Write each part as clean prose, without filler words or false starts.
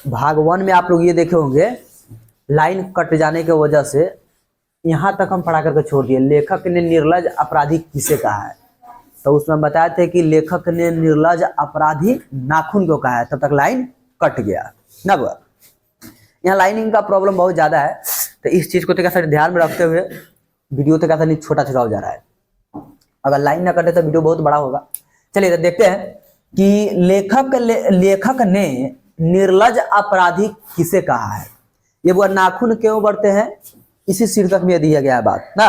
भाग 1 में आप लोग ये देखे होंगे, लाइन कट जाने की वजह से यहाँ तक हम पढ़ा करके छोड़ दिए। लेखक ने निर्लज अपराधी किसे कहा है? तो उसमें बताए थे कि लेखक ने निर्लज अपराधी नाखून को कहा है, तब तक लाइन कट गया ना। बुआ यहाँ लाइनिंग का प्रॉब्लम बहुत ज्यादा है, तो इस चीज को तो ध्यान में रखते हुए वीडियो तो कैसा नहीं छोटा छोटा हो जा रहा है। अगर लाइन ना कटे तो वीडियो बहुत बड़ा होगा। चलिए तो देखते हैं कि लेखक ने निर्लज अपराधी किसे कहा है। ये वो नाखून क्यों बढ़ते हैं, इसी शीर्षक में दिया गया है बात ना।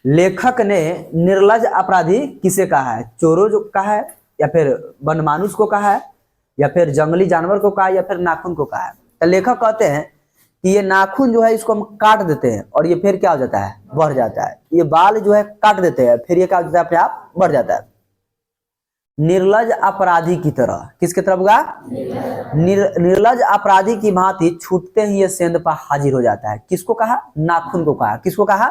लेखक ने निर्लज अपराधी किसे कहा है? चोरों जो कहा है, या फिर वनमानुष को कहा है, या फिर जंगली जानवर को कहा है, या फिर नाखून को कहा है? तो लेखक कहते हैं कि ये नाखून जो है इसको हम काट देते हैं और ये फिर क्या हो जाता है? बढ़ जाता है। ये बाल जो है काट देते हैं, फिर ये क्या हो जाता है? अपने आप बढ़ जाता है। निर्लज अपराधी की तरह, किसकी तरफ होगा? निर्लज अपराधी की भांति छूटते ही ये सेंध पर हाजिर हो जाता है। किसको कहा? नाखून को कहा। किसको कहा?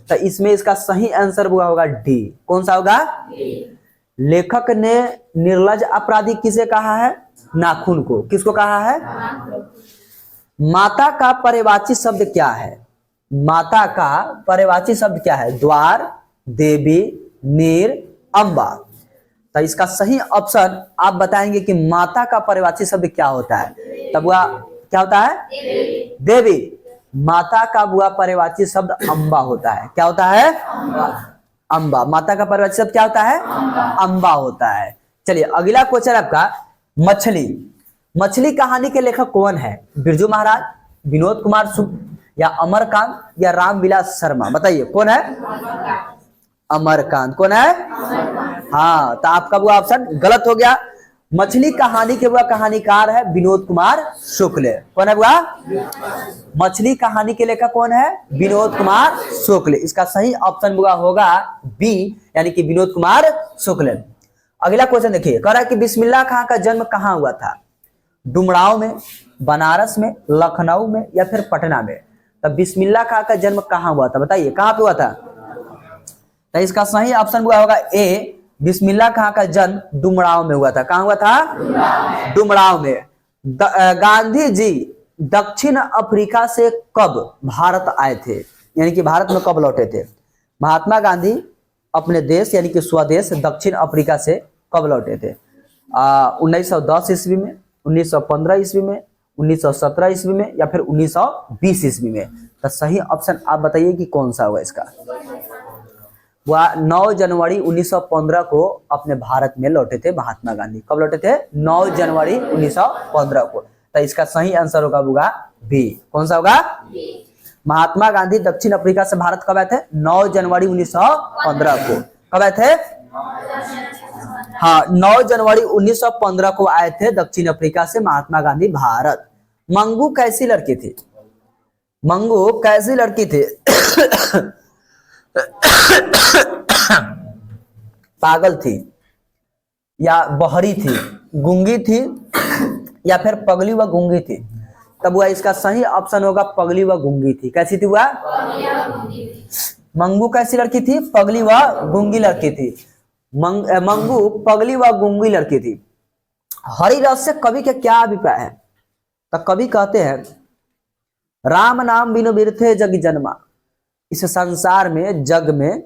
तो इसमें इसका सही आंसर होगा डी। कौन सा होगा? लेखक ने निर्लज अपराधी किसे कहा है? नाखून को। किसको कहा है? माता का पर्यायवाची शब्द क्या है? माता का पर्यायवाची शब्द क्या है? द्वार, देवी, नीर, अम्बा। तो इसका सही ऑप्शन आप बताएंगे कि माता का पर्यायवाची शब्द क्या होता है? तब वह क्या होता है? देवी। माता का बुआ पर्यायवाची शब्द अम्बा होता है। क्या होता है? अम्बा। माता का पर्यायवाची शब्द क्या होता है? अम्बा होता है। चलिए अगला क्वेश्चन आपका, मछली। मछली कहानी के लेखक कौन है? बिरजू महाराज, विनोद कुमार सुब्ब, या अमरकांत, या रामविलास शर्मा? बताइए कौन है? अमरकांत। कौन है? हाँ, तो आपका वो ऑप्शन गलत हो गया। मछली कहानी के वह कहानीकार है विनोद कुमार शुक्ल। कौन है वह? मछली कहानी के लेखक कौन है? विनोद कुमार शुक्ल। इसका सही ऑप्शन होगा बी, यानी कि विनोद कुमार शुक्ल। अगला क्वेश्चन देखिए, कह रहा है कि बिस्मिल्लाह खां का जन्म कहाँ हुआ था? डुमराव में, बनारस में, लखनऊ में, या फिर पटना में? तब बिस्मिल्लाह खां का जन्म कहाँ हुआ था? बताइए कहाँ पे हुआ था? तो इसका सही ऑप्शन होगा ए, बिस्मिल्लाह खां का जन्म डुमराव में हुआ था। कहाँ हुआ था? डुमराव में। गांधी जी दक्षिण अफ्रीका से कब भारत आए थे, यानी कि भारत में कब लौटे थे? महात्मा गांधी अपने देश यानी कि स्वदेश दक्षिण अफ्रीका से कब लौटे थे? 1910 ईस्वी में, 1915 ईस्वी में, 1917 ईस्वी में, या फिर 1920 ईस्वी में? तो सही ऑप्शन आप बताइए कि कौन सा होगा इसका? वह 9 जनवरी 1915 को अपने भारत में लौटे थे महात्मा गांधी। कब लौटे थे? 9 जनवरी 1915 को। तो इसका सही आंसर होगा बी। कौन सा होगा? महात्मा गांधी दक्षिण अफ्रीका से भारत कब आए थे? 9 जनवरी 1915 को। कब आए थे? हाँ, 9 जनवरी 1915 को आए थे दक्षिण अफ्रीका से महात्मा गांधी भारत। मंगू कैसी लड़की थी? मंगू कैसी लड़की थी? पागल थी, या बहरी थी, गूंगी थी, या फिर पगली व गूंगी थी? तब वह इसका सही ऑप्शन होगा पगली व गूंगी थी। कैसी थी वह? मंगू कैसी लड़की थी? पगली व गूंगी लड़की थी। मंगू पगली व गूंगी लड़की थी। हरिरस से कवि के क्या अभिप्राय है? तो कवि कहते हैं, राम नाम बिनु बिरथे जग जन्मा। इस संसार में, जग में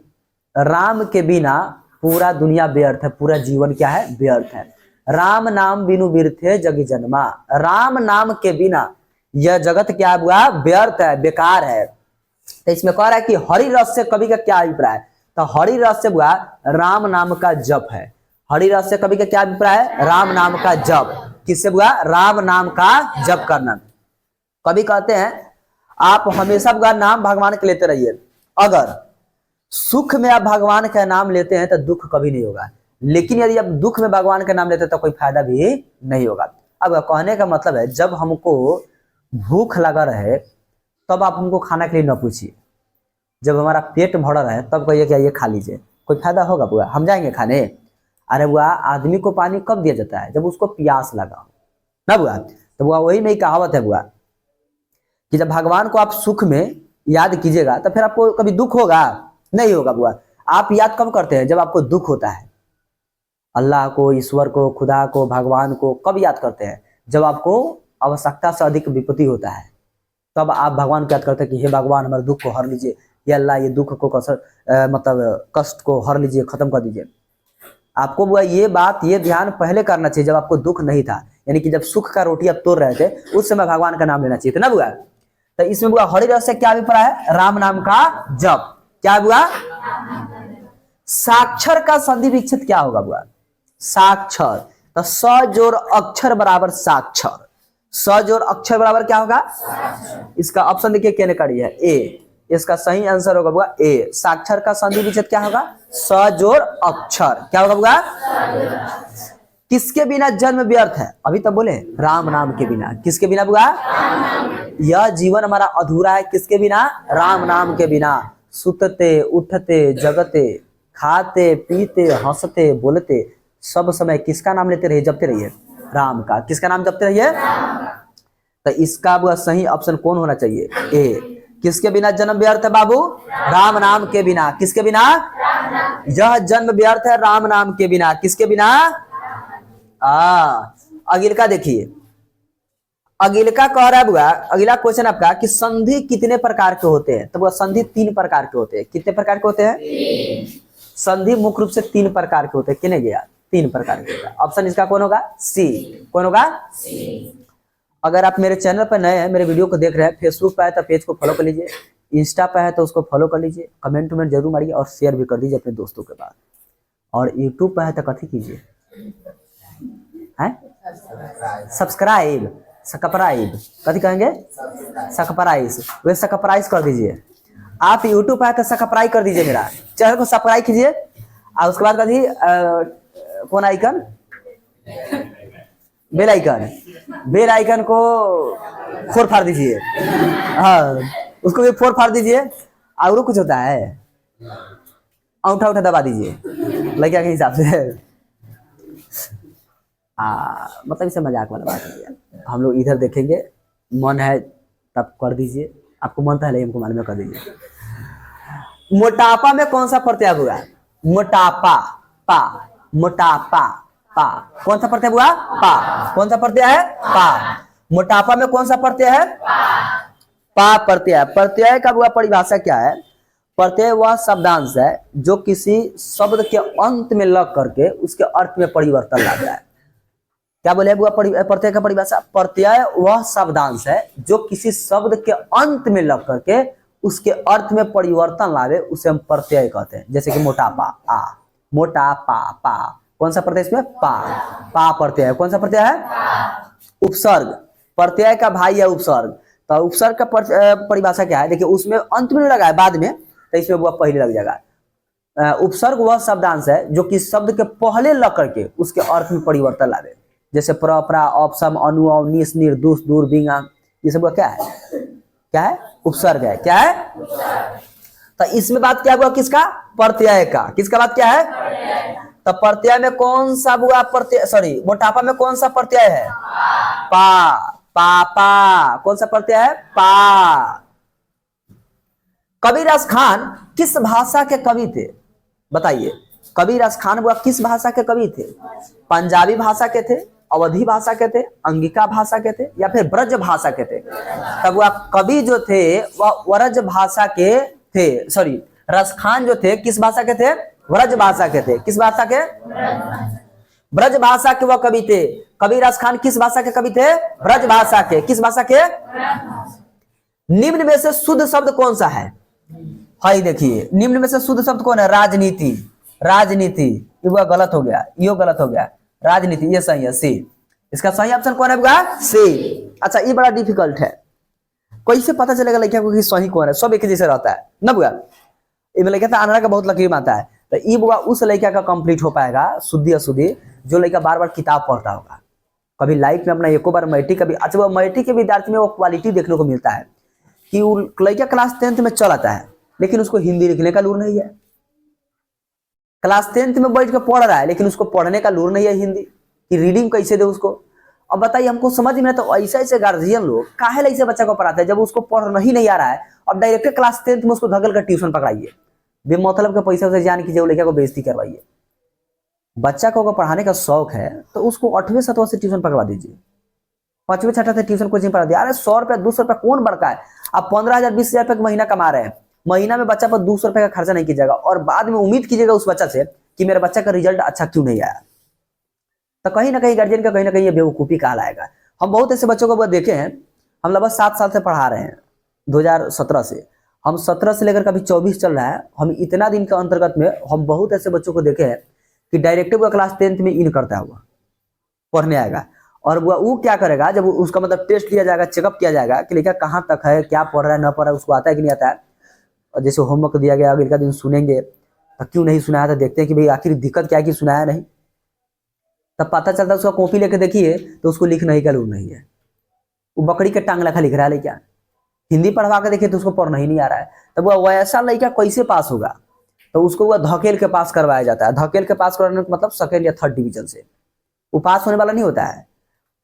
राम के बिना पूरा दुनिया व्यर्थ है, पूरा जीवन क्या है? व्यर्थ है। राम नाम बिनु बिरथे जग जन्मा। राम नाम के बिना यह जगत क्या हुआ? व्यर्थ है, बेकार है। तो इसमें कह रहा है कि हरि रस से कवि का क्या अभिप्राय है? तो हरि रस से हुआ राम नाम का जप है। हरि रस से कवि का क्या अभिप्राय है? राम नाम का जप। किससे हुआ? राम नाम का जप करना। कवि कहते हैं आप हमेशा नाम भगवान के लेते रहिए। अगर सुख में आप भगवान का नाम लेते हैं तो दुख कभी नहीं होगा, लेकिन यदि आप दुख में भगवान का नाम लेते हैं तो कोई फायदा भी नहीं होगा। अब कहने का मतलब है, जब हमको भूख लगा रहे तब आप हमको खाना के लिए न पूछिए, जब हमारा पेट भरा रहे तब कहिए कि ये खा लीजिए। कोई फायदा होगा बुआ? हम जाएंगे खाने? अरे बुआ, आदमी को पानी कब दिया जाता है? जब उसको प्यास लगा हो ना बुआ। तो बुआ वही में कहावत है बुआ कि जब भगवान को आप सुख में याद कीजिएगा तो फिर आपको कभी दुख होगा? नहीं होगा बुआ। आप याद कब करते हैं? जब आपको दुख होता है। अल्लाह को, ईश्वर को, खुदा को, भगवान को कब याद करते हैं? जब आपको आवश्यकता से अधिक विपत्ति होता है, तब आप भगवान को याद करते हैं कि हे भगवान हमारे दुख को हर लीजिए, या अल्लाह ये दुख को मतलब कष्ट को हर लीजिए, खत्म कर दीजिए। आपको वो ये बात ये ध्यान पहले करना चाहिए जब आपको दुख नहीं था, यानी कि जब सुख का रोटी आप तोड़ रहे थे उस समय भगवान का नाम लेना चाहिए था ना बुआ। तो इसमें बुआ हरि रस से क्या अभिप्राय है? राम नाम का जप। क्या बुआ? साक्षर का संधि विच्छेद क्या होगा बुआ? साक्षर। तो स जोड़ अक्षर बराबर साक्षर, स जोड़ अक्षर बराबर क्या होगा? इसका ऑप्शन देखिए कहने कड़ी है ए, इसका सही आंसर होगा बुआ ए। साक्षर का संधि विच्छेद क्या होगा? स जोड़ अक्षर। क्या होगा बुआ? किसके बिना जन्म व्यर्थ है? अभी तक बोले राम नाम के बिना। किसके बिना बुआ? यह जीवन हमारा अधूरा है किसके बिना? राम नाम के बिना। सुतते उठते जगते खाते पीते हंसते बोलते सब समय किसका नाम लेते रहिए, जपते रहिए? राम का। किसका नाम जपते रहिए? तो इसका बुआ सही ऑप्शन कौन होना चाहिए? ए। किसके बिना जन्म व्यर्थ है बाबू? राम नाम के बिना। किसके बिना? यह जन्म व्यर्थ है राम नाम के बिना। किसके बिना? अगिल का देखिए, अगिल का कह रहा है बुआ, अगला क्वेश्चन आपका कि संधि कितने प्रकार के होते हैं? तो बुआ संधि 3 प्रकार के होते हैं। कितने प्रकार के होते हैं? संधि मुख्य रूप से 3 प्रकार के होते हैं। किने गया? 3 प्रकार के होता है। ऑप्शन इसका कौन होगा? सी। कौन होगा? सी। अगर आप मेरे चैनल पर नए हैं, मेरे वीडियो को देख रहे हैं, फेसबुक पे है तो पेज को फॉलो कर लीजिए, इंस्टा पे है तो उसको फॉलो कर लीजिए, कमेंट में जरूर मारिए और शेयर भी कर दीजिए अपने दोस्तों के पास। और यूट्यूब पे है तो कथी कीजिए? हैं? सब्सक्राइब। सकपराइब कथी कहेंगे? सकपराइज। वे सकपराइज कर दीजिए। आप यूट्यूब पे है तो सकपराइज कर दीजिए, मेरा चैनल को सब्सक्राइब कीजिए। और उसके बाद कथी कौन icon? Bell icon. Bell icon को फोड़ फाड़ दीजिए। हाँ, उसको भी फोड़ फाड़ दीजिए। और कुछ होता है? अंगूठा उठा दबा दीजिए लड़किया के हिसाब से। मतलब इसे मजाक वाला बात है। हम लोग इधर देखेंगे, मन है तब कर दीजिए, आपको मन तो है लेकिन हमको मालूम है, कर दीजिए। मोटापा में कौन सा प्रत्यय हुआ? मोटापा। पा। मोटापा। पा। कौन सा प्रत्यय हुआ? पा। कौन सा प्रत्यय है? पा। मोटापा में कौन सा प्रत्यय है? पा प्रत्यय। प्रत्यय का हुआ परिभाषा क्या है? प्रत्यय वह शब्दांश है जो किसी शब्द के अंत में लग करके उसके अर्थ में परिवर्तन लाता है। क्या बोले बुआ प्रत्यय का परिभाषा? प्रत्यय वह शब्दांश है जो किसी शब्द के अंत में लग करके उसके अर्थ में परिवर्तन लावे, उसे हम प्रत्यय कहते हैं। जैसे कि मोटापा, आ। मोटापा, पा। कौन सा प्रत्यय इसमें? पा। पा प्रत्यय। कौन सा प्रत्यय है? उपसर्ग। प्रत्यय का भाई है उपसर्ग। तो उपसर्ग का परिभाषा क्या है? देखिए उसमें अंत में लगा है, बाद में, तो इसमें वो पहले लग जाएगा। उपसर्ग वह शब्दांश है जो कि शब्द के पहले लग करके उसके अर्थ में परिवर्तन लावे। जैसे प्र, प्रा, ऑप्शम, अनु, अव, निस, निर, दुस, दूर, बिंगा, ये सब क्या है? क्या है? उपसर्ग है। क्या है? तो इसमें बात क्या हुआ? किसका? प्रत्यय का। किसका बात क्या है? तो प्रत्यय में कौन सा हुआ प्रत्यय? सॉरी, मोटापा में कौन सा प्रत्यय है? पा। पापा। कौन सा प्रत्यय है? पा। कबीर खान किस भाषा के कवि थे? बताइए। कबीर खान वो किस भाषा के कवि थे? पंजाबी भाषा के थे, अवधी भाषा के थे, अंगिका भाषा के थे, या फिर ब्रज भाषा के थे? तब वह कवि जो थे वह ब्रज भाषा के थे। सॉरी, रसखान जो थे किस भाषा के थे? ब्रज भाषा के थे। किस भाषा के? ब्रज भाषा के वह कवि थे। कबीर खान किस भाषा के कवि थे? ब्रज भाषा के। किस भाषा के? निम्न में से शुद्ध शब्द कौन सा है? हाई देखिए, निम्न में से शुद्ध शब्द कौन है? राजनीति। राजनीति, ये वो गलत हो गया, ये गलत हो गया। राजनीति ये सही है, सी। इसका सही ऑप्शन कौन है? सी। अच्छा, ये बड़ा डिफिकल्ट है, कैसे पता चलेगा लड़किया को कि सही कौन है? सब एक जैसे रहता है ना बुआ। इसमें लड़का था आंध्रा का बहुत लकीर आता है, तो ये बुआ उस लड़का का कंप्लीट हो पाएगा शुद्धि अशुद्धि जो लड़का बार बार किताब पढ़ता होगा। कभी लाइफ में अपना एको बार मैट्रिक, कभी अच्छा वो मैट्रिक के विद्यार्थी में वो क्वालिटी देखने को मिलता है कि वो लड़का क्लास 10th में चल आता है लेकिन उसको हिंदी लिखने का लूर नहीं है। क्लास 10th में बैठ के पढ़ रहा है लेकिन उसको पढ़ने का लूर नहीं है हिंदी कि रीडिंग कैसे दे उसको। अब बताइए, हमको समझ में तो ऐसे ऐसे गार्जियन लोग काहे ऐसे बच्चा को पढ़ाते हैं जब उसको पढ़ना ही नहीं आ रहा है। अब डायरेक्ट क्लास 10th में उसको धगल कर ट्यूशन पकड़ाइए, बेमतलब के पैसा से जान कीजिए, लड़का को बेइज्जती करवाइए। बच्चा को अगर पढ़ाने का शौक है तो उसको 8वें 7वें से ट्यूशन पकड़ा दीजिए। 5वीं छठा से ट्यूशन कोचिंग पढ़ा दिया। अरे 100 रुपया 200 रुपया कौन बड़का है? आप 15,000 20,000 रुपये महीना कमा रहे हैं, महीना में बच्चा पर 200 रुपये का खर्चा नहीं कीजिएगा और बाद में उम्मीद कीजिएगा उस बच्चा से कि मेरे बच्चा का रिजल्ट अच्छा क्यों नहीं आया, तो कहीं ना कहीं गार्जियन का कहीं ना कहीं ये बेवकूफी कहलाएगा। हम बहुत ऐसे बच्चों को देखे हैं, हम लगभग 7 साल से पढ़ा रहे हैं, 2017 से, हम 17 से लेकर कभी 24 चल रहा है। हम इतना दिन के अंतर्गत में हम बहुत ऐसे बच्चों को देखे हैं कि डायरेक्टिव का क्लास 10th में इन करता हुआ पढ़ने आएगा, और वो क्या करेगा जब उसका मतलब टेस्ट लिया जाएगा, चेकअप किया जाएगा कि लड़का कहाँ तक है, क्या पढ़ रहा है, न पढ़ रहा है, उसको आता है कि नहीं आता है, और जैसे होमवर्क दिया गया अगले का दिन सुनेंगे तो क्यों नहीं सुनाया था, देखते हैं कि भाई आखिर दिक्कत क्या है कि सुनाया नहीं, तब पता चलता है उसका कॉपी लेके देखिए तो उसको लिखना ही का लूर नहीं है, वो बकरी के टांग लखा लिख रहा है लड़का। हिंदी पढ़वा के देखिए तो उसको पढ़ना ही नहीं आ रहा है, तब वह वैसा लड़का कैसे पास होगा? तो उसको वह धकेल के पास करवाया जाता है। धकेल के पास करवाने का मतलब 2nd या 3rd डिवीजन से वो पास होने वाला नहीं होता है,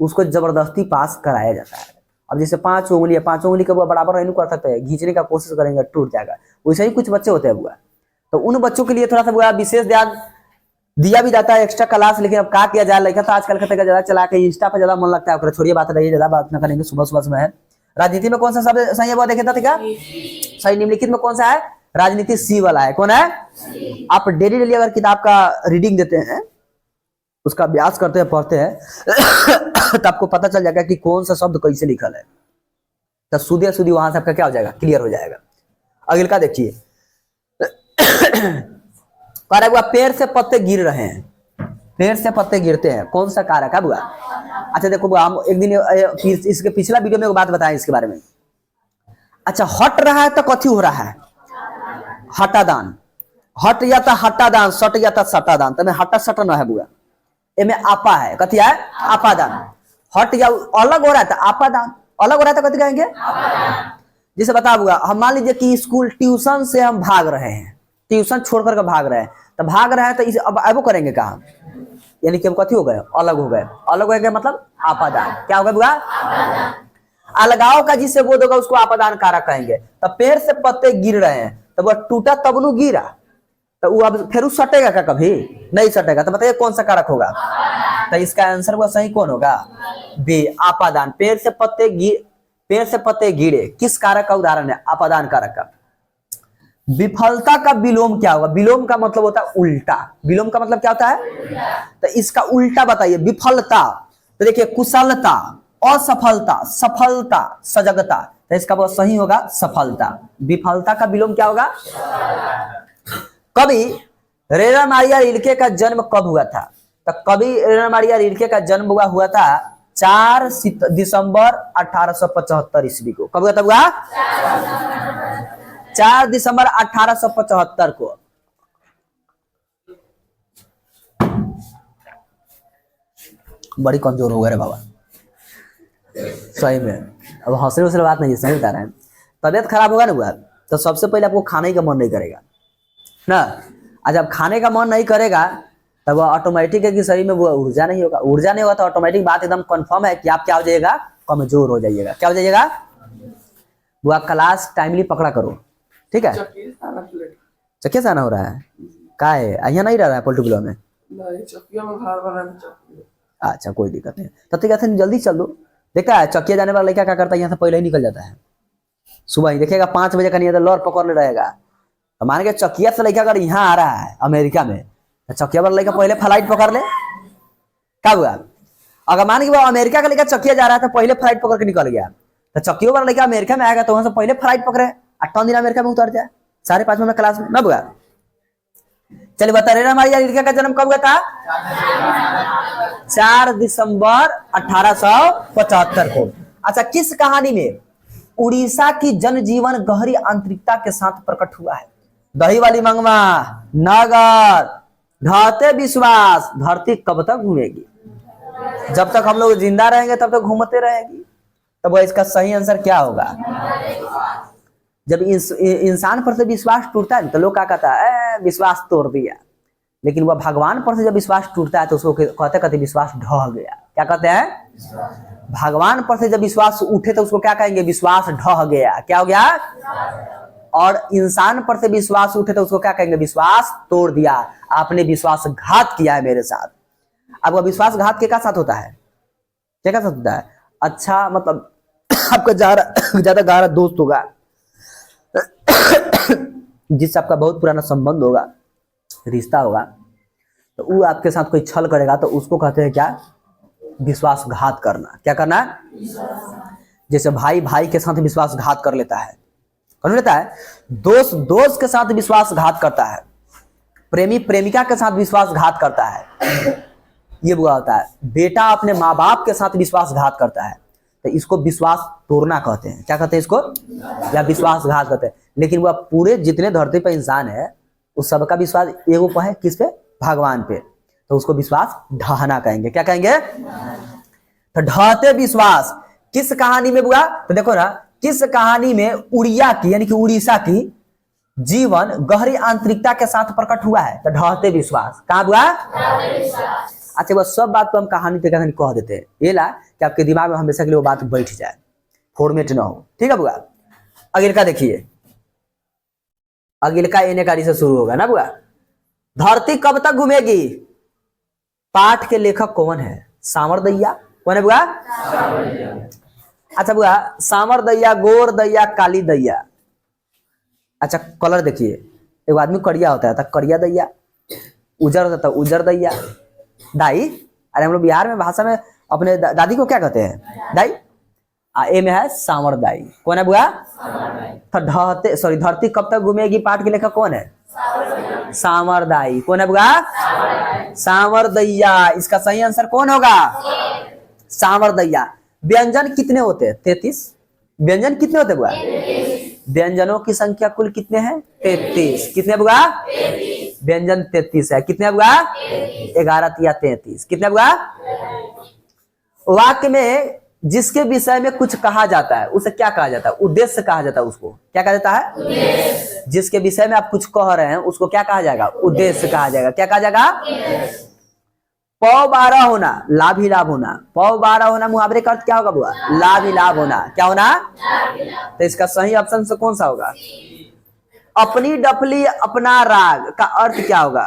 उसको जबरदस्ती पास कराया जाता है। अब जैसे 5 उंगली है, 5 उंगली का वो बराबर नहीं कर सकते हैं, खींचने का कोशिश करेंगे टूट जाएगा, वैसे ही कुछ बच्चे होते हैं बुआ। तो उन बच्चों के लिए थोड़ा सा बुआ विशेष ध्यान दिया भी जाता है, एक्स्ट्रा क्लास। लेकिन अब क्या किया जाए, लड़का तो आजकल का ज्यादा चला के इंस्टा पर ज्यादा मन लगता है, छोड़िए बात रही, ज्यादा बात न करेंगे। सुबह सुबह समय है। राजनीति में कौन सा शब्द सही है वो देखे था क्या? सही निम्नलिखित में कौन सा है? राजनीति सी वाला है। कौन है? आप डेली अगर किताब का रीडिंग देते हैं, उसका अभ्यास करते हैं, पढ़ते हैं तो आपको पता चल जाएगा कि कौन सा शब्द कैसे लिखल है, तो सीधे सीधी वहां से आपका क्या हो जाएगा, क्लियर हो जाएगा। अगले का देखिए, बुआ पेड़ से पत्ते गिर रहे हैं, पेड़ से पत्ते गिरते हैं, कौन सा कारक है बुआ? अच्छा देखो बुआ, हम एक दिन इसके पिछला वीडियो में एक बात बताएं इसके बारे में। अच्छा, हट रहा है तो कथी हो रहा है? हटादान। हट या तो हटादान, सट या तो सटादान। तो हटा सट न है बुआ, एमे आपा है, कथी है? आपादान। हट या अलग हो रहा है तो आपादान, अलग हो रहा है तो कथी कहेंगे? जैसे बता बुआ, हम मान लीजिए कि स्कूल ट्यूशन से हम भाग रहे हैं, ट्यूशन छोड़ करके भाग रहे हैं, तो भाग रहे हैं तो इसे अब वो करेंगे कहा, यानी कि हम कथी हो गए? अलग हो गए। अलग हो गए मतलब आपादान। क्या होगा बुआ? अलगाव का जिससे बोध होगा उसको आपादान कारक कहेंगे। तो पेड़ से पत्ते गिर रहे हैं, तो वह टूटा तब नु गिरा, तो वो अब फिर सटेगा क्या? कभी नहीं सटेगा। तो बताइए कौन सा कारक होगा? तो इसका आंसर वो सही कौन होगा? बी, आपादान। पेड़ से पत्ते गिरे किस कारक का उदाहरण है? आपादान कारक का। विफलता का विलोम क्या होगा? विलोम का मतलब होता है उल्टा। विलोम का मतलब क्या होता है? तो इसका उल्टा बताइए। विफलता, तो देखिए कुशलता, असफलता, सफलता, सजगता, तो इसका बहुत सही होगा सफलता। विफलता का विलोम क्या होगा? कवि रेना मारिया रिल्के का जन्म कब हुआ था? तो कवि रेना मारिया रिल्के का जन्म हुआ था 4 दिसंबर 1875 ईस्वी को। कब हुआ था बुआ? 4 दिसंबर 1875 को। बड़ी कमजोर हो गए रे बाबा, सही में। अब हौसले हौसले बात नहीं, सही बता रहे हैं। तबियत खराब होगा ना बुआ, तो सबसे पहले आपको खाने का मन नहीं करेगा ना। आज जब खाने का मन नहीं करेगा तब वो ऑटोमेटिक है कि शरीर में वो ऊर्जा नहीं होगा। ऊर्जा नहीं होगा तो ऑटोमेटिक बात एकदम कंफर्म है कि आप क्या हो जाइएगा? कमजोर हो जाइएगा। क्या हो जाइएगा? वो क्लास टाइमली पकड़ा करो, ठीक है? चक्के से आना हो रहा है? का है यहाँ नहीं रह रहा है पोल्ट्री में? अच्छा कोई दिक्कत नहीं, तब तक जल्दी चल दो। देखता है चक्किया जाने वाला लड़का क्या करता है, यहाँ से पहले ही निकल जाता है। सुबह ही देखेगा 5 बजे का नहीं लौर पकड़ ले रहेगा। तो मान के चकिया से लड़का अगर यहाँ आ रहा है अमेरिका में, तो चकिया वाला लड़का पहले फ्लाइट पकड़ ले। क्या हुआ? अगर मान के वो अमेरिका का लड़का चकिया जा रहा है तो पहले फ्लाइट पकड़ के निकल गया, तो चकिया वाला लड़का अमेरिका में आएगा तो वहां से पहले फ्लाइट पकड़े, 8 दिन अमेरिका में उतर जाए 5:30 में क्लास में ना बुआ। चलिए बता रहे हमारी लड़का का जन्म कब हुआ था? 4 दिसंबर 1875 को। अच्छा, किस कहानी में उड़ीसा की जनजीवन गहरी आंतरिकता के साथ प्रकट हुआ है? दही वाली मंगवा, नगर, ढहते विश्वास, धरती कब तक घूमेगी? जब तक हम लोग जिंदा रहेंगे तब तक घूमते रहेगी। तब इसका सही आंसर क्या होगा? जब इंसान पर से विश्वास टूटता है तो लोग क्या कहता है? विश्वास तोड़ दिया। लेकिन वह भगवान पर से जब विश्वास टूटता है तो उसको कहते विश्वास ढह गया। क्या कहते हैं? भगवान पर से जब विश्वास उठे तो उसको क्या कहेंगे? विश्वास ढह गया। क्या हो गया? और इंसान पर से विश्वास उठे तो उसको क्या कहेंगे? विश्वास तोड़ दिया। आपने विश्वासघात किया है मेरे साथ। अब वह विश्वासघात के क्या साथ होता है? क्या साथ होता है? अच्छा मतलब आपका ज्यादा गहरा दोस्त होगा, जिससे आपका बहुत पुराना संबंध होगा, रिश्ता होगा, तो वो आपके साथ कोई छल करेगा तो उसको कहते हैं क्या? विश्वासघात करना। क्या करना? जैसे भाई भाई के साथ विश्वासघात कर लेता है, कौन लेता है? दोस्त दोस्त के साथ विश्वासघात करता है, प्रेमी प्रेमिका के साथ विश्वासघात करता है, ये बुरा होता है। बेटा अपने माँ बाप के साथ विश्वासघात करता है, तो इसको विश्वास तोड़ना कहते हैं। क्या कहते हैं इसको? या विश्वासघात कहते हैं। लेकिन वह पूरे जितने धरती पर इंसान है उस सबका विश्वास एगो पर है, किस पे? भगवान पे, तो उसको विश्वास ढहना कहेंगे। क्या कहेंगे? तो ढहते विश्वास किस कहानी में बुआ? तो देखो ना, किस कहानी में उड़िया की यानी कि उड़ीसा की जीवन गहरी आंतरिकता के साथ प्रकट हुआ है? तो ढहते विश्वास। कहाँ बुआ? अच्छा, वह सब बात तो हम कहानी पे कहानी कह देते हैं, ये ला कि आपके दिमाग में हमेशा के लिए वो बात बैठ जाए, फॉर्मेट ना हो। ठीक है बुआ? अगिल का देखिए, अगिल का एने कारी से शुरू होगा ना बुआ। धरती कब तक घूमेगी? पाठ के लेखक कौन है? सामर दैया। कौन है बुआ? अच्छा बुआ, सामर दैया, गोर दैया, काली दैया। अच्छा कलर देखिए, एक आदमी करिया होता है तो करिया दैया, उजर होता है उजर दैया, दाई। अरे हम लोग बिहार में भाषा में अपने दादी को क्या कहते हैं? दाई। ए में है सामर दाई। कौन है बुआ? तो ढहते सॉरी धरती कब तक घूमेगी पाठ के लेखक कौन है? सामर दाई। कौन है बुआ? सामर दैया। इसका सही आंसर कौन होगा? सामर दैया। व्यंजन कितने होते हैं? 33। व्यंजन कितने होते बुआ? व्यंजनों की संख्या कुल कितने हैं? 33। कितने बुआ? व्यंजन 33 है। कितने बुआ? 11 या 33। कितने बुआ? वाक्य में जिसके विषय में कुछ कहा जाता है उसे क्या कहा जाता है? उद्देश्य कहा जाता है। उसको क्या कहा जाता है? उद्देश्य। जिसके विषय में आप कुछ कह रहे हैं उसको क्या कहा जाएगा? उद्देश्य कहा जाएगा। क्या कहा जाएगा? पौ 12 होना, लाभ ही लाभ होना। पौ 12 होना मुहावरे का अर्थ क्या होगा बुआ? लाभ ही लाभ होना। क्या होना? तो इसका सही ऑप्शन से कौन सा होगा? अपनी डफली अपना राग का अर्थ क्या होगा?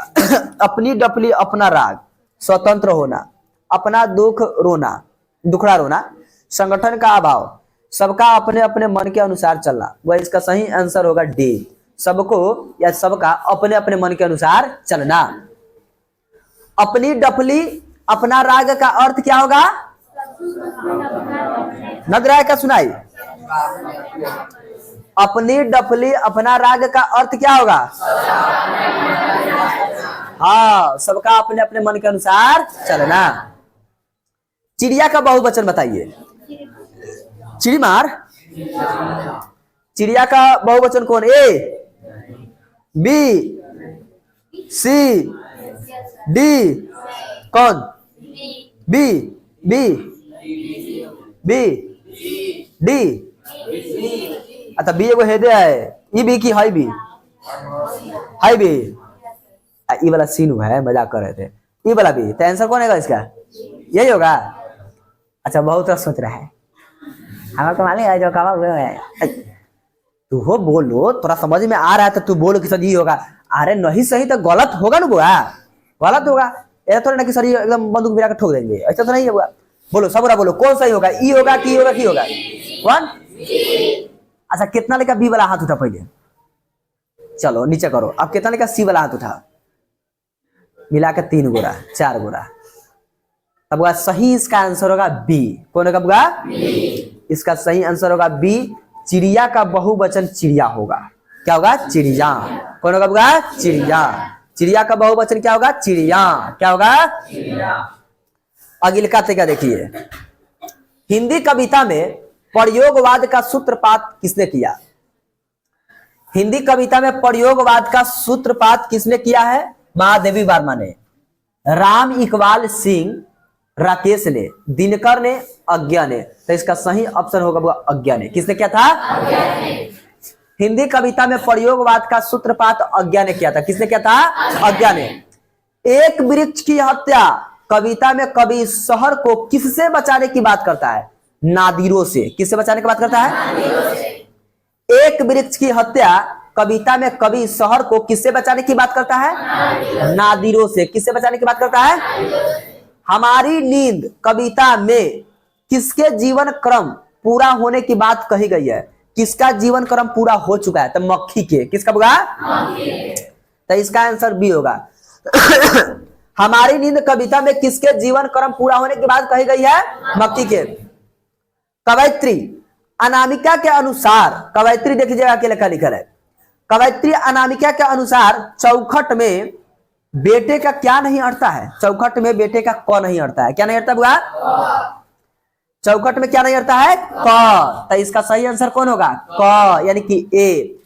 अपनी डफली अपना राग, स्वतंत्र होना, अपना दुख रोना, दुखड़ा रोना, संगठन का अभाव, सबका अपने अपने मन के अनुसार चलना। वह इसका सही आंसर होगा डी, सबको या सबका अपने अपने मन के अनुसार चलना। अपनी डफली अपना राग का अर्थ क्या होगा? लग रहा है क्या? सुनाई। अपनी डफली अपना राग का अर्थ क्या होगा? हाँ, सबका अपने अपने मन के अनुसार चलना। चिड़िया का बहुवचन बताइए। चिड़ीमार। चिड़िया का बहुवचन कौन? A, B, C, D. कौन? B, B, B, D. अच्छा बी एगो हेदे है, ई बी की हाई बी? हाई बी। ई वाला सीनू है, मजाक कर रहे थे। ई वाला बी। तो आंसर कौन है इसका? यही होगा। अच्छा बहुत सोच रहा है, हमारा तो मालिक है जो कहा हुए है। तू हो बोलो, थोड़ा समझ में आ रहा है तो तू बोलो कि सर ये होगा। अरे नहीं सही तो गलत होगा ना बुआ, गलत होगा। ऐसा थोड़ा ना कि सर एकदम बंदूक गिरा के ठोक देंगे, ऐसा तो नहीं है बुआ। बोलो सबरा बोलो, कौन सही होगा? ई होगा कि होगा की होगा? कौन? अच्छा कितना लेकर बी वाला हाथ उठा पहले? चलो नीचे करो। अब कितना लेकर सी वाला हाथ उठा? मिला के 3 गोरा 4 गोरा। अब सही इसका आंसर होगा बी। कौन होगा बुआ? इसका सही आंसर होगा बी। चिड़िया का बहुवचन चिड़िया होगा। क्या होगा? चिड़िया। कौन होगा बुआ? चिड़िया। चिड़िया का बहुवचन क्या होगा? चिड़िया। क्या होगा? अगिल का तरीका देखिए। हिंदी कविता में प्रयोगवाद का सूत्रपात किसने किया? हिंदी कविता में प्रयोगवाद का सूत्रपात किसने किया है? महादेवी वर्मा ने, राम इकबाल सिंह, राकेश ने, दिनकर ने, अज्ञा ने। तो इसका सही ऑप्शन होगा अज्ञा ने। किसने किया था? हिंदी कविता में प्रयोगवाद का सूत्रपात अज्ञा ने किया था। किसने किया था? अज्ञा ने। एक वृक्ष की हत्या कविता में कवि शहर को किससे बचाने की बात करता है? नादिरों से। किससे बचाने की बात करता है? एक वृक्ष की हत्या कविता में कवि शहर को किससे बचाने की बात करता है? नादिरों से। किससे बचाने की बात करता है? हमारी नींद कविता में किसके जीवन क्रम पूरा होने की बात कही गई है? किसका जीवन क्रम पूरा हो चुका है? तो मक्खी के। किसका होगा? तो इसका आंसर बी होगा। हमारी नींद कविता में किसके जीवन क्रम पूरा होने की बात कही गई है? मक्खी के। कवयित्री अनामिका के अनुसार, कवयित्री देखिएगा क्या लिखा लिखा है, कवयित्री अनामिका के अनुसार चौखट में बेटे का क्या नहीं अड़ता है? चौखट में बेटे का क नहीं अड़ता है। क्या नहीं अड़ता बुआ? चौखट में क्या नहीं अड़ता है? क। तो इसका सही आंसर कौन होगा? क, यानी कि ए।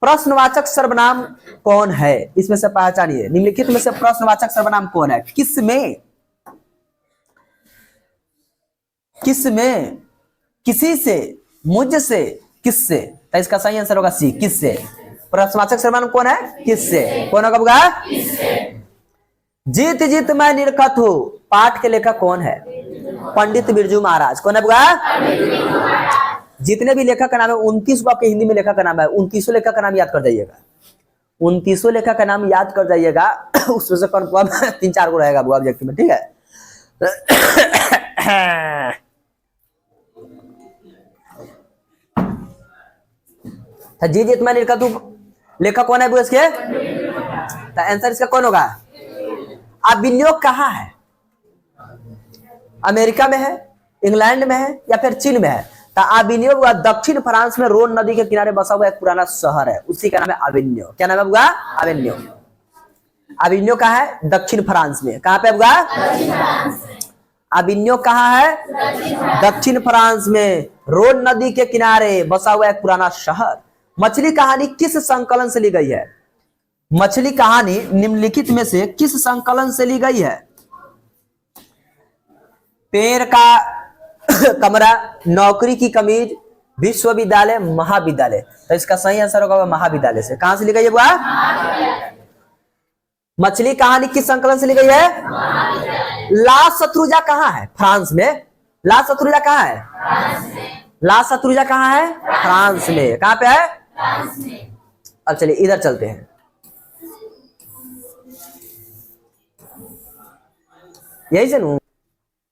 प्रश्नवाचक सर्वनाम कौन है? इसमें से पहचानिए, निम्नलिखित में से प्रश्नवाचक सर्वनाम कौन है? किसमें, किसमें, किसी से, मुझसे, किससे। तो इसका सही आंसर होगा सी, किससे। प्रश्नवाचक सर्वनाम कौन है? किससे। कौन होगा बुआ? जीत जीत मैं निरखत हूं, पाठ के लेखक कौन है? पंडित बिरजू महाराज। कौन है बुआ? जितने भी लेखक का नाम है, 29 आपके हिंदी में लेखक का नाम है, 29 लेखक का नाम याद कर जाइएगा, 29 लेखक का नाम याद कर जाइएगा। उसमें से कौन 3-4 गो रहेगा बुआ ऑब्जेक्टिव में, ठीक है। जी जीत मैं निरखत हूं, लेखक कौन है बुआ इसके? तो आंसर इसका कौन होगा? अभिनयोग कहाँ है? अमेरिका में है, इंग्लैंड में है, या फिर चीन में है? तो अभिनयोग दक्षिण फ्रांस में रोन नदी के किनारे बसा हुआ एक पुराना शहर है, उसी का नाम है अभिनयोग। क्या नाम है बुआ? अभिनयोग। अभिनयोग कहाँ है? दक्षिण फ्रांस में। कहाँ पे बुआ? अभिनयोग कहाँ है? दक्षिण फ्रांस में रोन नदी के किनारे बसा हुआ एक पुराना शहर। मछली कहानी किस संकलन से ली गई है? मछली कहानी निम्नलिखित में से किस संकलन से ली गई है? पेड़ का कमरा, नौकरी की कमीज, विश्वविद्यालय, महाविद्यालय। तो इसका सही आंसर होगा महाविद्यालय से। कहां से ली गई है बुआ? मछली कहानी किस संकलन से ली गई है? ला शत्रुंजा कहाँ है? फ्रांस में। ला शत्रुंजा कहाँ है? ला शत्रुंजा कहाँ है? फ्रांस में। कहाँ पे है? अब चलिए इधर चलते हैं। यही से नू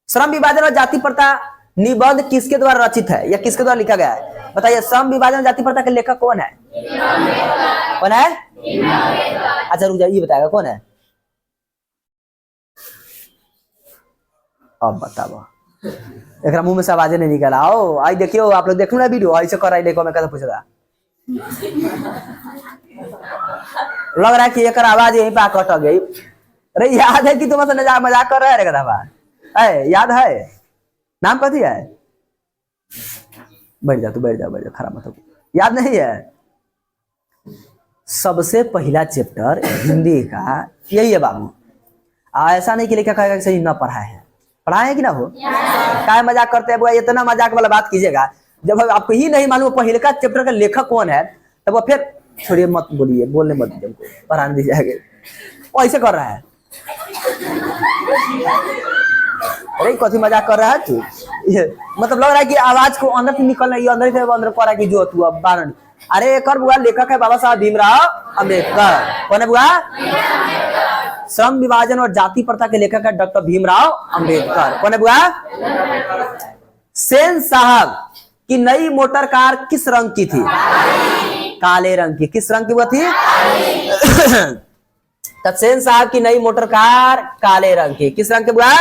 श्रम विभाजन और जाति प्रथा निबंध किसके द्वारा रचित है या किसके द्वारा लिखा गया है? बताइए, श्रम विभाजन और जाति प्रथा के लेखक कौन है? कौन है? अच्छा रुक जाइए, ये बताएगा कौन है? अब बताओ, एक मुंह में से आवाज नहीं निकला। आओ आई देखियो, आप लोग देखो ना वीडियो, ऐसे कर रहा देखो, मैं कैसे पूछ रहा। लग रहा है कि एक आवाज यहीं पे कट गई। अरे याद है कि तुम मजाक कर रहे है? याद है? नाम कथी है? बैठ जा, तू बैठ जा, बैठ जा, खराब मत। याद नहीं है? सबसे पहला चैप्टर हिंदी का यही है बाबू। ऐसा नहीं कि लिखा कहेगा कि सही ना पढ़ा है, पढ़ा है कि ना हो। क्या मजाक करते हैं? इतना मजाक वाला बात कीजिएगा जब आपको ही नहीं मालूम पहले का चैप्टर का लेखक कौन है, तब वो फिर छोड़िए, मत बोलिए, बोलने मत दीजिए, हमको पढ़ाने दीजिए आगे। वो ऐसे कर रहा है। अरे कथी मजाक कर रहा है तू? मतलब लग रहा है कि आवाज को अंदर से निकल रही है, अंदर से अंदर कर रहा है कि जो तू अब बारन। अरे एक बुआ लेखक है बाबा साहब भीमराव अम्बेडकर। कौन है बुआ? श्रम विभाजन और जाति प्रथा के लेखक है डॉक्टर भीमराव अम्बेडकर। कौन है बुआ? सेन साहब की नई मोटर कार किस रंग की थी? काले रंग की। किस रंग की वो थी? सेन साहब की नई मोटर कार काले रंग की। किस रंग के बुआ?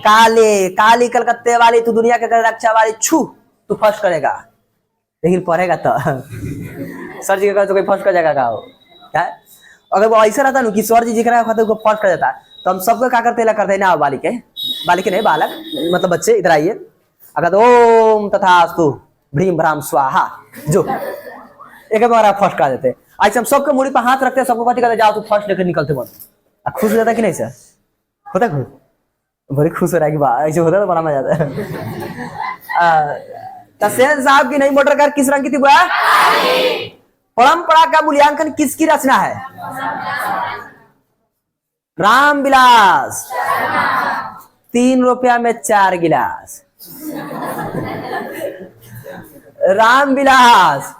काले। काली कलकत्ते वाली, तू दुनिया के रक्षा वाली, छू तू फर्स्ट करेगा, लेकिन पढ़ेगा तो सर जी का तो कोई फर्स्ट कर जाएगा का हो? क्या अगर वो ऐसा रहता ना कि सर जी जिक्र को फर्स्ट कर जाता, तो हम सबको क्या करते ना, बालिके नहीं, बालक मतलब बच्चे इधर आइए, अगर ओम तथास्तु भ्रीम भ्राम स्वाहा, जो एक बार फर्स्ट कर देते। ऐसे हम सबके मुड़ी पर हाथ रखते हैं, सबको कहते जाओ तू फर्स्ट लेकर निकलते बन। खुश हो जाता कि नहीं सर? होता खुश? बड़ी खुश हो रहा है कि ऐसे होता तो बड़ा मजा आता है। सेन साहब की नई मोटर कार किस रंग की थी बुआ? परंपरा का मूल्यांकन किसकी रचना है? रामविलास। 3 रुपया में 4 गिलास। रामविलास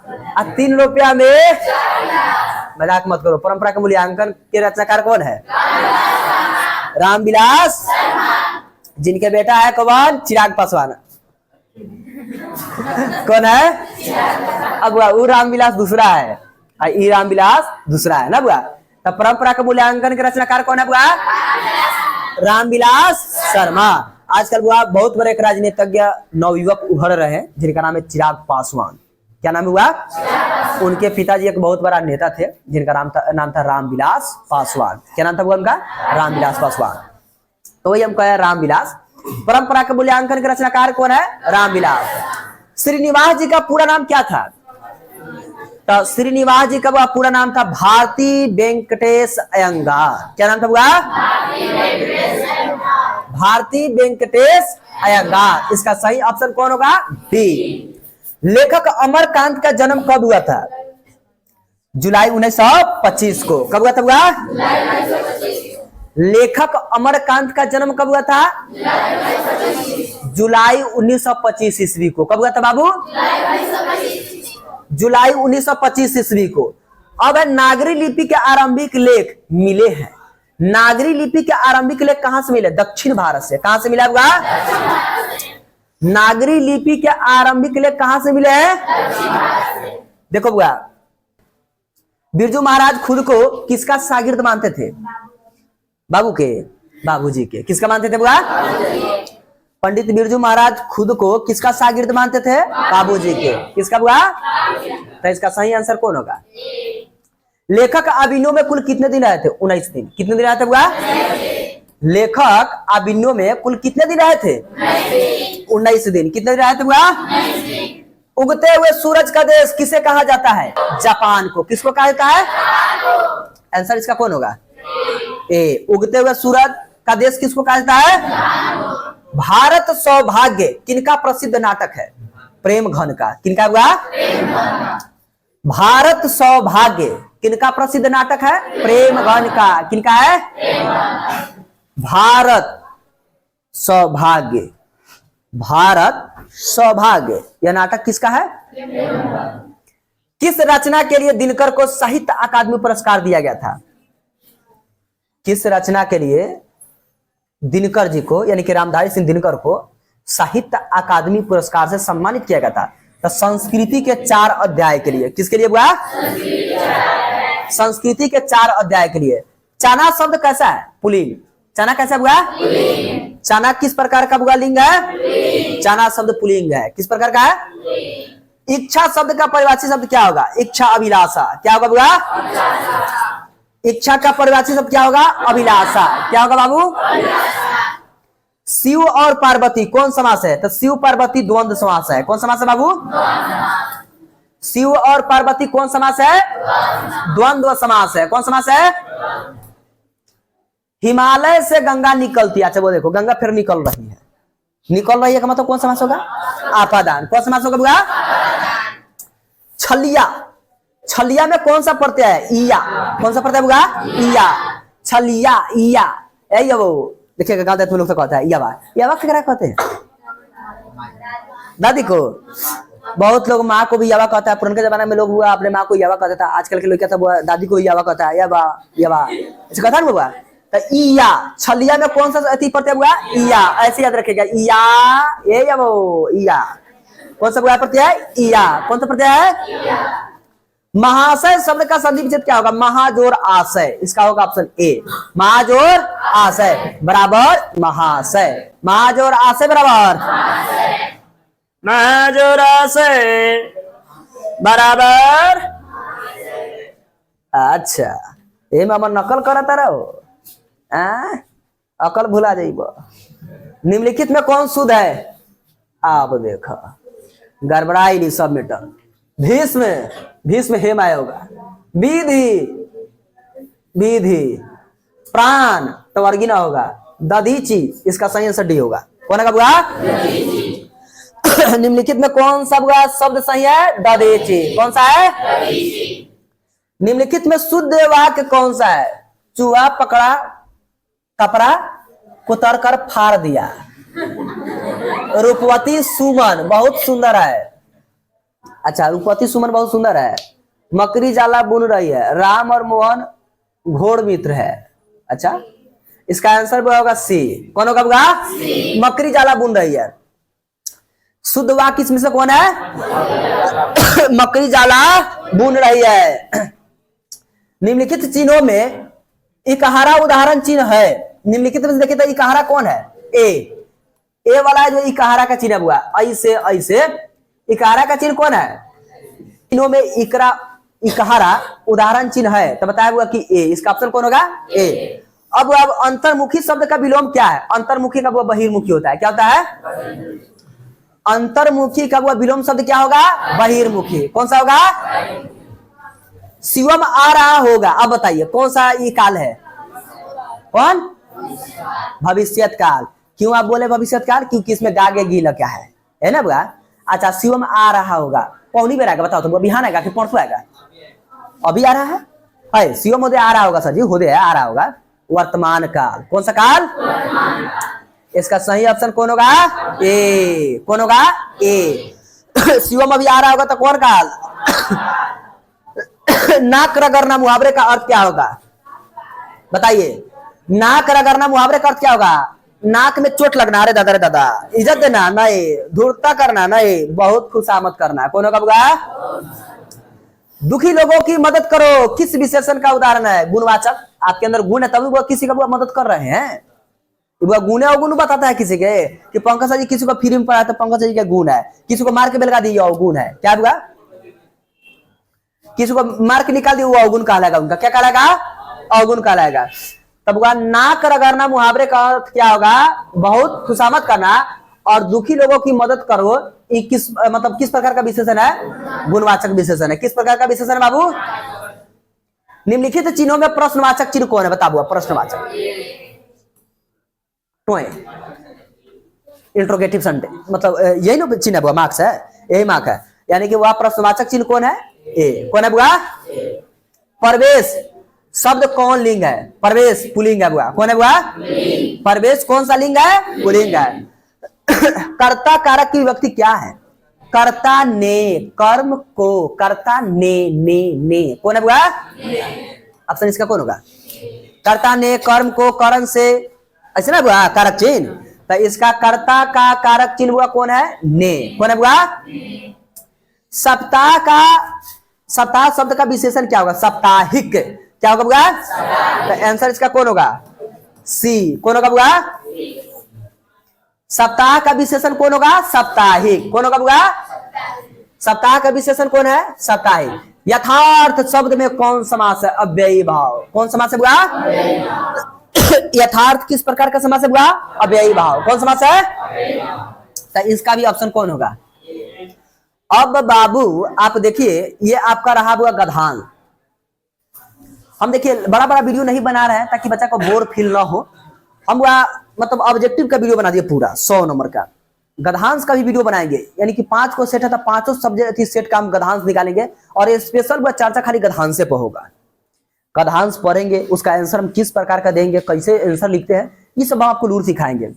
3 रुपया में। मजाक मत करो। परंपरा का मूल्यांकन के रचनाकार कौन है? रामविलास। जिनके बेटा है कौन? चिराग पासवान। कौन है? अब वो रामविलास दूसरा है और ई रामविलास दूसरा है ना बुआ। तो परंपरा का मूल्यांकन के रचनाकार कौन है बुआ? रामविलास शर्मा। आजकल बुआ बहुत बड़े एक राजनीतिज्ञ नवयुवक उभर रहे हैं जिनका नाम है चिराग पासवान। क्या नाम हुआ? उनके पिताजी एक बहुत बड़ा नेता थे जिनका नाम था रामविलास पासवान। क्या नाम था वो उनका? रामविलास पासवान। तो वही हम कहे रामविलास। परंपरा के मूल्यांकन के रचनाकार कौन है? रामविलास। श्रीनिवास जी का पूरा नाम क्या था? तो श्रीनिवास जी का पूरा नाम था भारती वेंकटेश अयंगार। क्या नाम था बुआ? भारती वेंकटेश अयंगार। इसका सही ऑप्शन कौन होगा? बी। लेखक अमरकांत का जन्म कब हुआ था? जुलाई 1925 को। कब हुआ था बुआ? लेखक अमरकांत का जन्म कब हुआ था? जुलाई 1925 ईस्वी को। कब हुआ था बाबू? जुलाई 1925 ईस्वी को। अब नागरी लिपि के आरंभिक लेख मिले हैं। नागरी लिपि के आरंभिक लेख कहां से मिले? दक्षिण भारत से। कहां से मिला हुआ? नागरी लिपि के आरंभिक लेख कहां से मिले हैं? देखो बुआ, बिरजू महाराज खुद को किसका शागिर्द मानते थे? बाबू के, बाबूजी के। किसका मानते थे बुआ? पंडित बिरजू महाराज खुद को किसका शागिर्द मानते थे? बाबूजी के। किसका बुआ? तो इसका सही आंसर कौन होगा? लेखक अभिनव में कुल कितने दिन रहे थे? 19 दिन। कितने दिन रहे थे बुआ? लेखक अभिनव में कुल कितने दिन रहे थे? 19 दिन। कितने दिन रहे थे बुआ? उगते हुए सूरज का देश किसे कहा जाता है? जापान को। किसको कहा जाता है? आंसर इसका कौन होगा? ए। उगते हुए सूरज का देश किसको कहा जाता है? भारत सौभाग्य किनका प्रसिद्ध नाटक है? प्रेम घन का। किनका हुआ? भारत सौभाग्य किनका प्रसिद्ध नाटक है? प्रेम घन का। किनका है? भारत सौभाग्य। भारत सौभाग्य यह नाटक किसका है? किस रचना के लिए दिनकर को साहित्य अकादमी पुरस्कार दिया गया था? किस रचना के लिए दिनकर जी को यानी कि रामधारी सिंह दिनकर को साहित्य अकादमी पुरस्कार से सम्मानित किया गया था? तो संस्कृति के 4 अध्याय के लिए। किसके लिए हुआ? संस्कृति के 4 अध्याय के लिए। चना शब्द कैसा है? पुल्लिंग। चना कैसा हुआ? चना किस प्रकार का बुआ लिंग है? चना शब्द पुल्लिंग है। किस प्रकार का है? इच्छा शब्द का परिभाषित शब्द क्या होगा? इच्छा अभिलाषा। क्या होगा बुआ? इच्छा का परिभाषित शब्द क्या होगा? अभिलाषा। क्या होगा बाबू? शिव और पार्वती कौन समास है? तो शिव पार्वती द्वंद्व समास है। कौन समास है बाबू? शिव और पार्वती कौन समास है? द्वंद्व समास है। कौन समास है? हिमालय से गंगा निकलती है। अच्छा वो देखो गंगा फिर निकल रही है। निकल रही है का मतलब कौन समास होगा? आपादान। कौन समास होगा बुआ? छलिया। छलिया में कौन सा प्रत्यय है? इया। कौन सा प्रत्यय बुआ? इया। छलिया इया। यही वो देखिएगा गाँव देहात में लोग से कहता है यावा। यावा क्या कहते हैं? दादी को। बहुत लोग माँ को भी यावा कहता है। पुराने जमाने में लोग हुआ अपने माँ को यावा कहता था। आजकल के लोग क्या था दादी को यावा कहता है। यावा यावा ऐसे कहता है बुआ। तो इया छलिया में कौन सा अति प्रत्यय हुआ? इया। ऐसे याद रखेगा इया। ये या वो इया। कौन सा हुआ प्रत्यय? इया। कौन सा प्रत्यय है? महाशय शब्द का संधि विच्छेद क्या होगा? महाजोर आशय। इसका होगा ऑप्शन ए। महाजोर आशय बराबर महाशय। महाजोर आशय बराबर महाजोर आशय बराबर। अच्छा ये मामा नकल करता रहो। अकल भुला जाइब। निम्नलिखित में कौन शुद्ध है? आप देखो गड़बड़ाई सब मीटर। भीष्म। भीष्म हेम आया होगा। विधि। विधि। प्राण तो वर्गीना होगा। दधीची इसका सही आंसर डी होगा। कौन है बुआ? निम्नलिखित में कौन सा बुआ शब्द सही है? दधीची। कौन सा है? निम्नलिखित में शुद्ध वाक्य कौन सा है? चूहा पकड़ा कपड़ा कुतर कर फाड़ दिया। रूपवती सुमन बहुत सुंदर है। अच्छा रूपवती सुमन बहुत सुंदर है। मकरी जाला बुन रही है। राम और मोहन घोड़ मित्र है। अच्छा इसका आंसर वो होगा सी। कौन होगा बुआ? मकड़ी जाला बुन रही है। शुद्ध वाक्य इसमें से कौन है? मकड़ी जाला बुन रही है। निम्नलिखित चिन्हों में इकहारा उदाहरण चिन्ह है। निम्नलिखित में देखिए तो इकहारा कौन है? ए वाला जो इकहारा का चिन्ह हुआ ऐसे ऐसे, इकहारा का चिन्ह कौन है? चिन्हों में इकहारा उदाहरण चिन्ह है तो बताया हुआ कि ए, इसका ऑप्शन कौन होगा? ए। अब अंतर्मुखी शब्द का विलोम क्या है? अंतर्मुखी का वो बहिर्मुखी होता है। क्या होता है? अंतर्मुखी का वो विलोम शब्द क्या होगा? बहिर्मुखी। कौन सा होगा? शिवम आ रहा होगा। अब बताइए कौन सा ये काल है? कौन? भविष्यत काल। क्यों आप बोले भविष्यत काल? क्योंकि इसमें गागे गी लगा है ना बुआ? अच्छा, शिवम आ रहा होगा कौन बेर आएगा बताओ? तो बिहान आएगा कि परसों आएगा? अभी आ रहा है। शिवम होदे आ रहा होगा सर जी, होदे आ रहा होगा। वर्तमान काल। कौन सा काल? इसका सही ऑप्शन कौन होगा? ए। कौन होगा? ए। शिवम अभी आ रहा होगा तो कौन काल? नाक रगड़ना मुहावरे का अर्थ क्या होगा? बताइए। नाक रगड़ना मुहावरे का अर्थ क्या होगा? नाक में चोट लगना। अरे दादा रे दादा, इज्जत देना नहीं, धूर्ता करना नहीं, बहुत खुशामद करना। कौन होगा बुआ? दुखी लोगों की मदद करो किस विशेषण का उदाहरण है? गुणवाचक। आपके अंदर गुण है तभी वो किसी का मदद कर रहे हैं। वो गुण है, गुण बताता है किसी के कि पंकज जी किसी को फ्री में पढ़ाया तो पंकज जी का गुण है। किसी को मार के बेलगा दिया वो गुण है। क्या हुआ? किसी को मार के निकाल दिया वो अवगुण कहलाएगा। उनका क्या कहलाएगा? अवगुण कहलाएगा। तब हुआ नाक रगड़ना मुहावरे का अर्थ क्या होगा? बहुत खुशामद करना। और दुखी लोगों की मदद करो किस मतलब किस प्रकार का विशेषण है? गुणवाचक विशेषण है। किस प्रकार का विशेषण है बाबू? निम्नलिखित चिन्हों में प्रश्नवाचक चिन्ह कौन है? बताओ। प्रश्नवाचक इंट्रोगेटिव संडे मतलब यही ना चिन्ह है बुआ, मार्क्स है, यही मार्क है। यानी कि वह प्रश्नवाचक चिन्ह कौन है? ए। कौन है बुआ? परवेश शब्द कौन लिंग है? परवेश पुलिंग है बुआ। कौन है बुआ? परवेश कौन सा लिंग है? पुलिंग है। कर्ता कारक की विभक्ति क्या है? कर्ता ने कर्म को, कर्ता ने कौन है बुआ? ऑप्शन इसका कौन होगा? कर्ता ने कर्म को करण से, ऐसे ना बुआ कारक चिन्ह, तो इसका कर्ता का कारक चिन्ह हुआ कौन है? ने। कौन है बुआ? सप्ताह का, सप्ताह शब्द का विशेषण क्या होगा? साप्ताहिक। क्या होगा बुआ? तो आंसर इसका कौन होगा? सी। कौन होगा बुआ? सप्ताह का विशेषण कौन होगा? साप्ताहिक। कौन होगा बुआ? सप्ताह का विशेषण कौन है? साप्ताहिक। यथार्थ शब्द में कौन समास है? अव्ययी भाव। कौन समास है बुआ? यथार्थ किस प्रकार का समास है बुआ? अव्ययी भाव। कौन समास है? तो इसका भी ऑप्शन कौन होगा? अब बाबू आप देखिए, ये आपका रहा हुआ गधान। हम देखिए बड़ा बड़ा वीडियो नहीं बना रहे हैं ताकि बच्चा को बोर फील ना हो। हम मतलब ऑब्जेक्टिव का वीडियो बना दिए पूरा 100 नंबर का। गधांश का भी वीडियो बनाएंगे, यानी कि 5 को सेट है तो 5 सब्जेक्ट सेट का हम गधांश निकालेंगे और ये स्पेशल वह चर्चा खाली गधांश पे होगा। गधांश पढ़ेंगे, उसका आंसर हम किस प्रकार का देंगे, कैसे आंसर लिखते हैं, ये सब हम आपको रूल सिखाएंगे।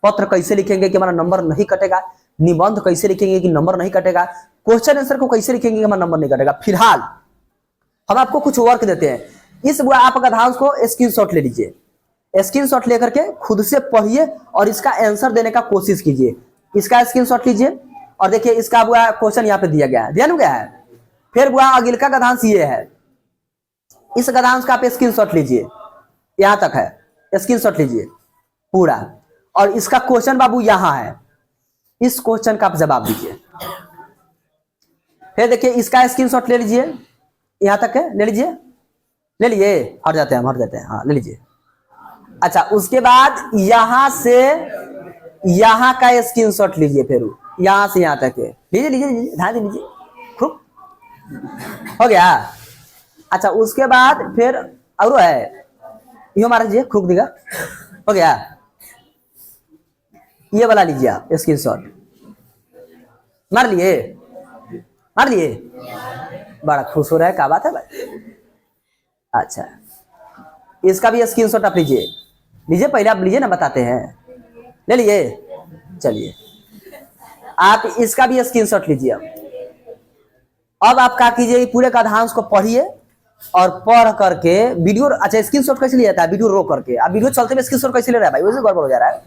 पत्र कैसे लिखेंगे कि हमारा नंबर नहीं कटेगा, निबंध कैसे लिखेंगे कि नंबर नहीं कटेगा, क्वेश्चन आंसर को कैसे लिखेंगे कि हमारा नंबर नहीं कटेगा। फिलहाल हम आपको कुछ वर्क देते हैं। इस आप गधांश को स्क्रीनशॉट ले लीजिए, स्क्रीनशॉट लेकर के खुद से पढ़िए और इसका आंसर देने का कोशिश कीजिए। इसका स्क्रीनशॉट लीजिए और देखिए इसका क्वेश्चन यहाँ पे दिया गया है, ध्यान गया है। फिर अगिल का गधांश ये है, इस गधांश का आप स्क्रीनशॉट लीजिए, यहां तक है, स्क्रीनशॉट लीजिए पूरा, और इसका क्वेश्चन बाबू यहां है, इस क्वेश्चन का आप जवाब दीजिए। फिर देखिए इसका स्क्रीनशॉट ले लीजिए, यहां तक है, ले लीजिए, ले लिए, हट जाते हैं, हाँ ले लीजिए। अच्छा, उसके बाद यहां से यहां का स्क्रीनशॉट लीजिए, फिर यहां से यहां तक लीजिए, लीजिए ध्यान से लीजिए, खूब हो गया। अच्छा, उसके बाद फिर और है, यो मार लीजिए, खूब दिखा, हो गया। ये वाला लीजिए आप स्क्रीनशॉट, मार लिए, मार लिए, बड़ा खुश हो रहा है, क्या बात है भाई। अच्छा, इसका भी स्क्रीनशॉट आप लीजिए, लीजिए, पहले आप लीजिए ना, बताते हैं, ले लिए, चलिए आप इसका भी स्क्रीनशॉट लीजिए। अब आप क्या कीजिए, पूरे गधांश को पढ़िए और पढ़ करके वीडियो, अच्छा स्क्रीनशॉट कैसे लिया जाता है, वीडियो रोक करके। अब वीडियो चलते में स्क्रीनशॉट कैसे ले रहा है भाई, वैसे गड़बड़ हो जा रहा है।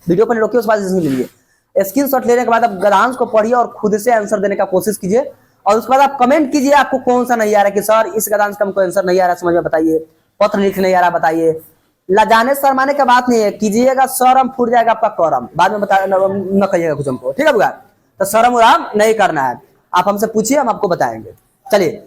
वीडियो पर रोकिए, उसके बाद इसमें लीजिए स्क्रीनशॉट। लेने के बाद आप गद्यांश को पढ़िए और खुद से आंसर देने का कोशिश कीजिए, और उसके बाद आप कमेंट कीजिए आपको कौन सा नहीं आ रहा है, कि सर इस गद्यांश का हमको आंसर नहीं आ रहा समझ में बताइए, पत्र लिखने नहीं आ रहा बताइए। लजाने शर्माने का बात नहीं है, कीजिएगा शर्म फूट जाएगा आपका करम, बाद में बता न कहिएगा कुछ हमको, ठीक है भैया। तो शर्म उराम नहीं करना है, आप हमसे पूछिए हम आपको बताएंगे। चलिए।